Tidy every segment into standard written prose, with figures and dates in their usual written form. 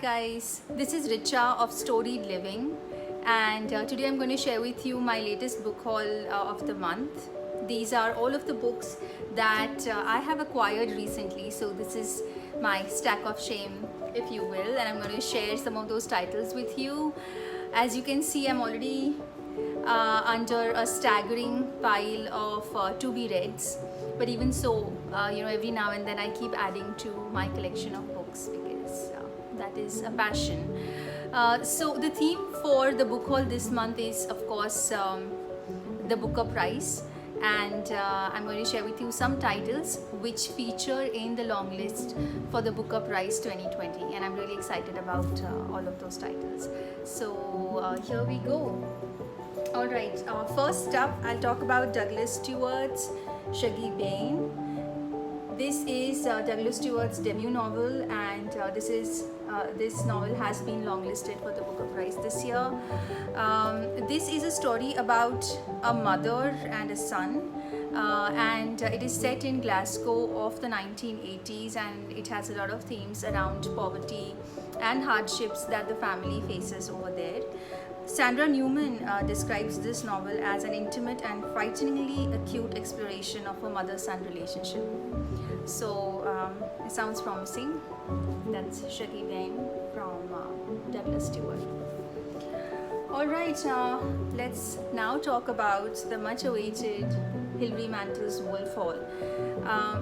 guys, this is Richa of Storied Living, and today I'm going to share with you my latest book haul of the month. These are all of the books that I have acquired recently, so this is my stack of shame, if you will, and I'm going to share some of those titles with you. As you can see, I'm already under a staggering pile of to be reads, but even so, every now and then I keep adding to my collection of books because that is a passion. So the theme for the book haul this month is, of course, the Booker Prize, and I'm going to share with you some titles which feature in the long list for the Booker Prize 2020, and I'm really excited about all of those titles. So here we go. Alright, first up, I'll talk about Douglas Stewart's Shuggie Bain. This is Douglas Stewart's debut novel, and this novel has been longlisted for the Booker Prize this year. This is a story about a mother and a son, and it is set in Glasgow of the 1980s, and it has a lot of themes around poverty and hardships that the family faces over there. Sandra Newman describes this novel as an intimate and frighteningly acute exploration of a mother-son relationship. So it sounds promising. That's Shuggie Bain from Douglas Stewart. Alright, let's now talk about the much-awaited Hilary Mantel's Wolf Hall.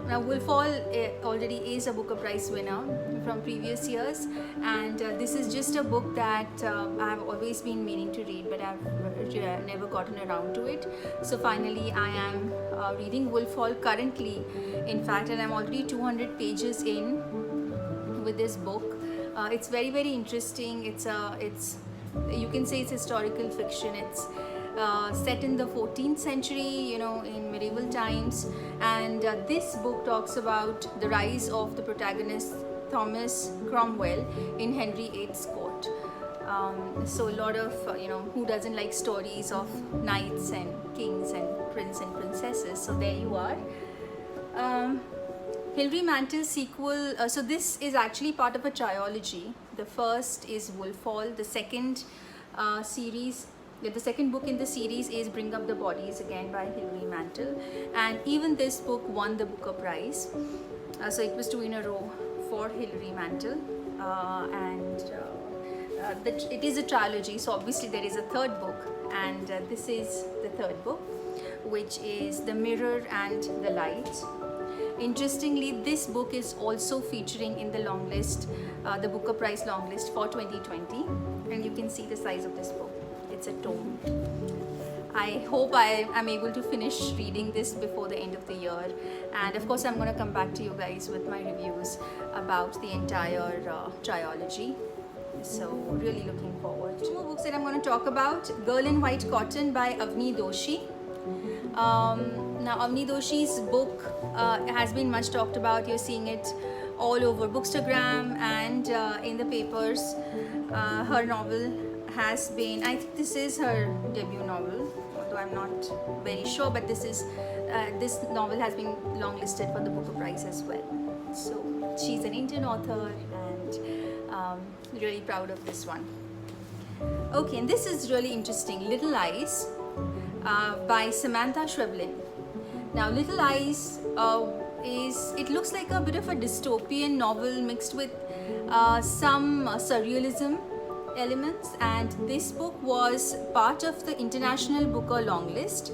Now, Wolf Hall already is a Booker Prize winner from previous years, and this is just a book that I've always been meaning to read, but I've never gotten around to it. So finally, I am reading Wolf Hall currently, in fact, and I'm already 200 pages in with this book. It's very, very interesting. It's you can say it's historical fiction. It's set in the 14th century, in medieval times, and this book talks about the rise of the protagonist Thomas Cromwell in Henry VIII's court. So a lot of, who doesn't like stories of knights and kings and prince and princesses? So there you are. Hilary Mantel's sequel, so this is actually part of a trilogy. The first is Wolf Hall. The second the second book in the series is Bring Up the Bodies, again by Hilary Mantel, and even this book won the Booker Prize. So it was 2 in a row for Hilary Mantel, it is a trilogy, so obviously there is a third book, and this is the third book, which is The Mirror and the Light. Interestingly, this book is also featuring in the long list, the Booker Prize long list for 2020, and you can see the size of this book. It's a tome. I hope I am able to finish reading this before the end of the year, and of course I'm going to come back to you guys with my reviews about the entire trilogy. So really looking forward. 2 more books that I'm going to talk about: Girl in White Cotton by Avni Doshi. Now Avni Doshi's book has been much talked about. You're seeing it all over Bookstagram and in the papers. Her novel has been, I think this is her debut novel, although I'm not very sure, but this novel has been longlisted for the Booker Prize as well. So she's an Indian author, and really proud of this one. Okay, and this is really interesting, Little Eyes by Samantha Schweblin. Now Little Eyes it looks like a bit of a dystopian novel mixed with some surrealism elements, and this book was part of the International Booker long list.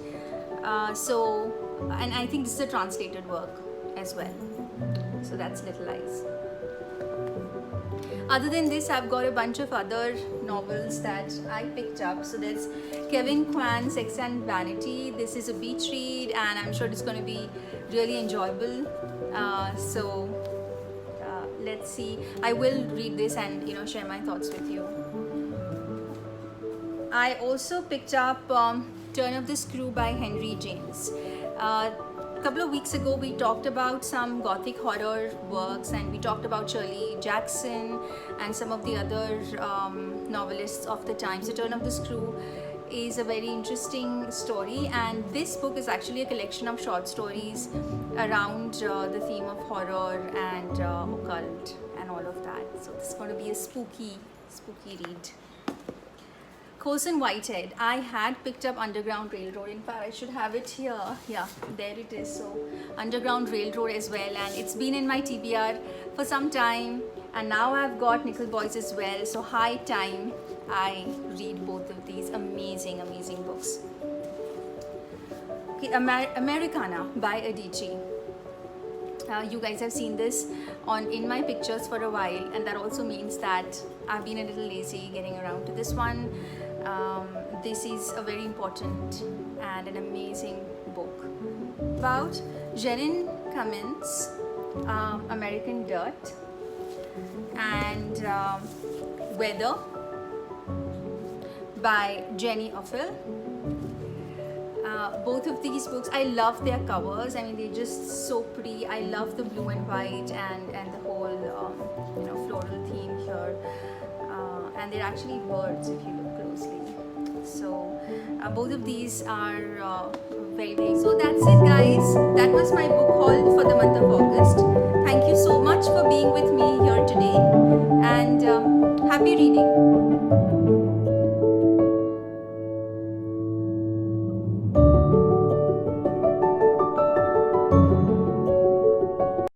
And I think this is a translated work as well. So that's Little Eyes. Other than this, I've got a bunch of other novels that I picked up. So there's Kevin Kwan, Sex and Vanity. This is a beach read, and I'm sure it's going to be really enjoyable. Let's see. I will read this and share my thoughts with you. I also picked up Turn of the Screw by Henry James. A couple of weeks ago we talked about some gothic horror works, and we talked about Shirley Jackson and some of the other novelists of the time. So Turn of the Screw is a very interesting story, and this book is actually a collection of short stories around the theme of horror and occult and and all of that. So this is going to be a spooky read. Colson Whitehead. I had picked up Underground Railroad. In fact, I should have it here. Yeah, there it is. So Underground Railroad as well, and it's been in my TBR for some time, and now I've got Nickel Boys as well. So high time I read both of these amazing books. Okay, Americana by Adichie. You guys have seen this in my pictures for a while, and that also means that I've been a little lazy getting around to this one. This is a very important and an amazing book about Jenin Cummins, American Dirt, and Weather by Jenny Offill. Both of these books, I love their covers. I mean, they're just so pretty. I love the blue and white and the whole floral theme here. And they're actually birds if you look closely. So both of these are very. So that's it, guys. That was my book haul for the month of August. Thank you so much for being with me here today, and happy reading.